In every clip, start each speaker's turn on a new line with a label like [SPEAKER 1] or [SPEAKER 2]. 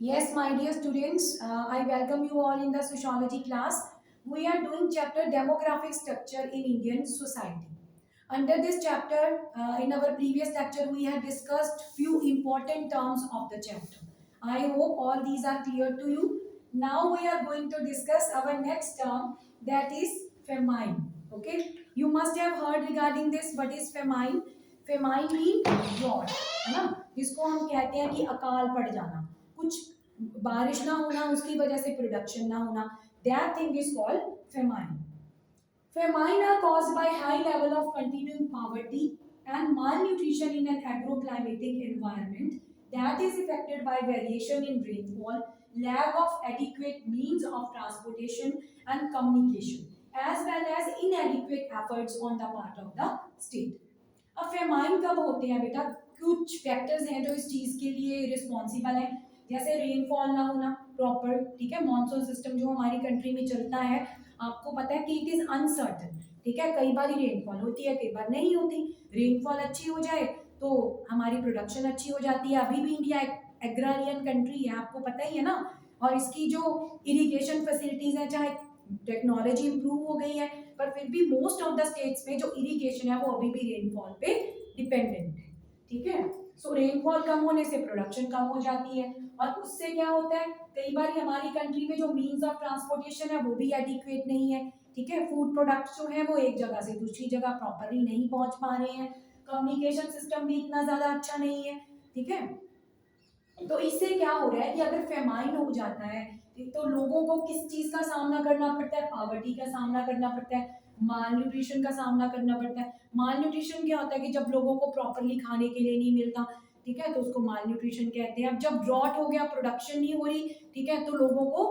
[SPEAKER 1] Yes, my dear students, I welcome you all in the sociology class. We are doing chapter demographic structure in Indian society. Under this chapter, in our previous lecture, we had discussed few important terms of the chapter. I hope all these are clear to you. Now we are going to discuss our next term, that is famine. Okay, you must have heard regarding this. What is famine? Famine means drought, है ना? जिसको हम कहते हैं कि अकाल पड़ जाना, कुछ बारिश ना होना, उसकी वजह से प्रोडक्शन ना होना. That thing is called famine. Famine are caused by high level of continuing poverty and malnutrition in an agroclimatic environment that is affected by variation in rainfall, lack of adequate means of transportation and communication, as well as inadequate efforts on the part of the state. अब famine कब होते हैं बेटा? कुछ factors हैं जो इस चीज के लिए रिस्पॉन्सिबल है, जैसे रेनफॉल ना होना प्रॉपर, ठीक है, मॉनसून सिस्टम जो हमारी कंट्री में चलता है, आपको पता है कि इट इज अनसर्टन, ठीक है, कई बार रेनफॉल होती है, कई बार नहीं होती. रेनफॉल अच्छी हो जाए तो हमारी प्रोडक्शन अच्छी हो जाती है. अभी भी इंडिया एक एग्रारियन कंट्री है, आपको पता ही है ना. और इसकी जो इरिगेशन फैसिलिटीज है, चाहे टेक्नोलॉजी इंप्रूव हो गई है, पर फिर भी मोस्ट ऑफ द स्टेट्स में जो इरिगेशन है वो अभी भी रेनफॉल पे डिपेंडेंट है, ठीक है. सो रेनफॉल कम होने से प्रोडक्शन कम हो जाती है, और उससे क्या होता है, कई बार हमारी कंट्री में जो मीन्स ऑफ ट्रांसपोर्टेशन है वो भी एडिक्वेट नहीं है, ठीक है. फूड प्रोडक्ट्स जो है वो एक जगह से दूसरी जगह प्रॉपरली नहीं पहुंच पा रहे हैं, कम्युनिकेशन सिस्टम भी इतना ज्यादा अच्छा नहीं है, ठीक है. तो इससे क्या हो रहा है कि अगर फेमाइन हो जाता है तो लोगों को किस चीज का सामना करना पड़ता है? पॉवर्टी का सामना करना पड़ता है, माल न्यूट्रिशन का सामना करना पड़ता है. माल न्यूट्रिशन क्या होता है कि जब लोगों को प्रॉपरली खाने के लिए नहीं मिलता, ठीक है, तो उसको माल न्यूट्रिशन कहते हैं. अब जब ड्रॉट हो गया, प्रोडक्शन नहीं हो रही, ठीक है, तो लोगों को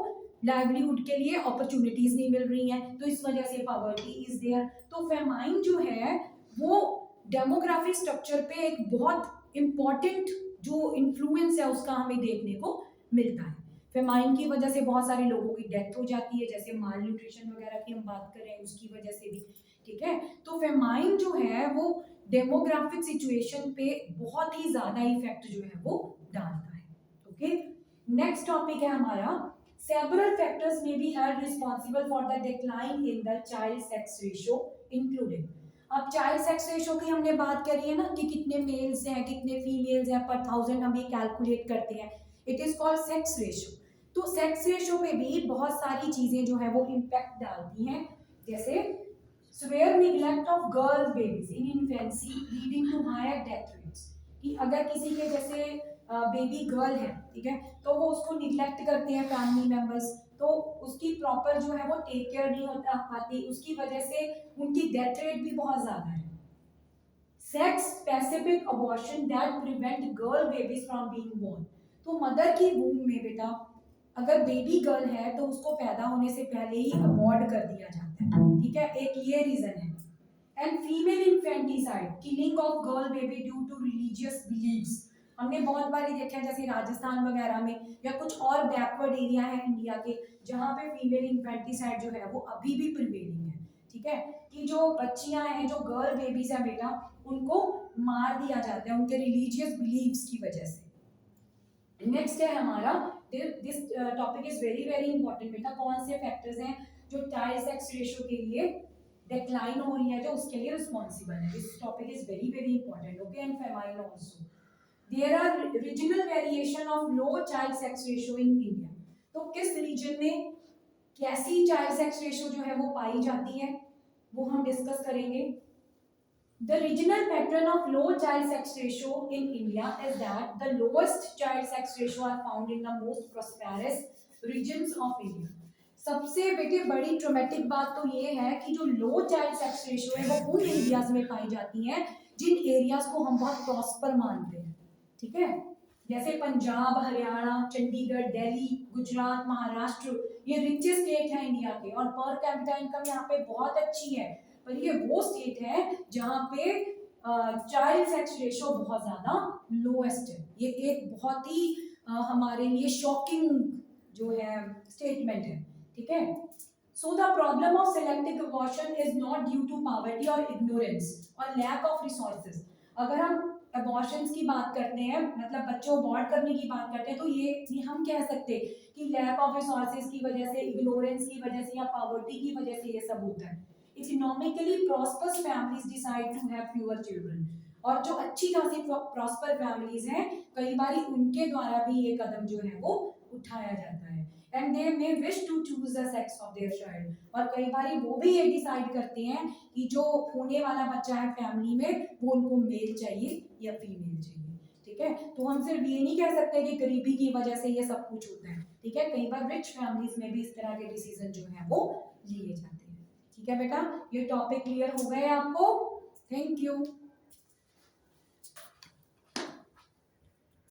[SPEAKER 1] लाइवलीहुड के लिए अपॉर्चुनिटीज नहीं मिल रही हैं, तो इस वजह से पॉवर्टी इज देयर. तो फेमाइन जो है वो डेमोग्राफिक स्ट्रक्चर पे एक बहुत इंपॉर्टेंट जो इन्फ्लुएंस है उसका हमें देखने को मिलता है. फेमाइन की वजह से बहुत सारे लोगों की डेथ हो जाती है, जैसे माल न्यूट्रिशन वगैरह की हम बात करें उसकी वजह से भी, ठीक है. तो फेमाइन जो है वो डेमोग्राफिक सिचुएशन पे बहुत ही ज्यादा इफेक्ट जो है वो डालता है. ओके, नेक्स्ट टॉपिक है हमारा several factors may be held responsible for the decline in the child sex ratio including. अब चाइल्ड सेक्स रेशो की हमने बात करी है ना कि कितने मेल्स हैं कितने फीमेल्स हैं पर थाउजेंड हम ये कैलकुलेट करते हैं, it is called sex ratio. तो सेक्स रेशो पे भी बहुत सारी चीजें जो है वो इम्पैक्ट डालती हैं, जैसे severe neglect of girl babies in infancy leading to higher death rates. कि अगर किसी के जैसे बेबी गर्ल है, ठीक है, तो वो उसको निग्लेक्ट करते हैं फैमिली मेंबर्स, तो उसकी प्रॉपर जो है वो टेक केयर नहीं होता पाती, उसकी वजह से उनकी डेथ रेट भी बहुत ज्यादा है. Sex specific abortion that prevent girl babies from being born. तो मदर की वूम में बेटा अगर बेबी गर्ल है तो उसको पैदा होने से पहले ही अबॉर्ट कर दिया जाता है, ठीक है, एक ये रीजन है. And female infanticide, killing of girl baby due to religious beliefs. हमने बहुत बार देखा है जैसे राजस्थान वगैरह में या कुछ और बैकवर्ड एरिया है इंडिया के जहाँ पे फीमेल इन्फेंटिसाइड जो है वो अभी भी प्रिवेलिंग है, ठीक है, कि जो बच्चियां हैं जो गर्ल बेबीज है बेटा उनको मार दिया जाता है उनके रिलीजियस बिलीव्स की वजह से. नेक्स्ट है हमारा this topic is very very important बेटा. कौन से फैक्टर्स हैं जो चाइल्ड सेक्स रेशियो के लिए डिक्लाइन हो रही है जो उसके लिए रिस्पॉन्सिबल है? This topic is very very important. Okay, and famine also. There are regional variation of low child sex ratio in India. तो किस रीजन में कैसी चाइल्ड सेक्स रेशियो जो है वो पाई जाती है वो हम डिस्कस करेंगे. The regional pattern of low child sex ratio in India is that the lowest child sex ratio are found in the most prosperous regions of India. सबसे बेटे बड़ी ट्रोमेटिक बात तो ये है कि जो लो चाइल्ड सेक्स रेशियो है वो उन एरियाज में पाई जाती है जिन एरियाज को हम बहुत प्रॉस्पर मानते हैं, ठीक है, जैसे पंजाब, हरियाणा, चंडीगढ़, दिल्ली, गुजरात, महाराष्ट्र, ये रिचेस्ट स्टेट है इंडिया के और पर कैपिटा इनकम यहाँ पे बहुत अच्छी है, पर ये वो स्टेट है जहाँ पे चाइल्ड सेक्स रेशियो बहुत ज्यादा लोएस्ट है. ये एक बहुत ही हमारे लिए शॉकिंग जो है स्टेटमेंट है, ठीक है. So the problem of selective abortion is not due to poverty और इग्नोरेंस और लैक ऑफ रिसोर्सेज. अगर हम अबॉर्शंस की बात करते हैं, मतलब बच्चों अबॉर्ट करने की बात करते हैं, तो ये हम कह सकते हैं कि लैक ऑफ रिसोर्सेज की वजह से, इग्नोरेंस की वजह से या पॉवर्टी की वजह से ये सब होता है। Economically prosperous families decide to have fewer children, और जो अच्छी खासी प्रॉस्पर फैमिलीज हैं, कई बार उनके द्वारा भी ये कदम जो है वो उठाया जाता है। And they may wish to choose the sex of their child, और कई बार वो भी ये डिसाइड करते हैं कि जो होने वाला बच्चा है फैमिली में, वो उनको मेल चाहिए या फीमेल चाहिए। ठीक है, तो हम सिर्फ ये नहीं कह सकते कि गरीबी की वजह से ये सब कुछ होता है। ठीक है, कई बार रिच फैमिलीज में भी इस तरह के डिसीजन जो है वो लिए जाते हैं। ठीक है बेटा, ये टॉपिक क्लियर हो गए आपको? Thank you.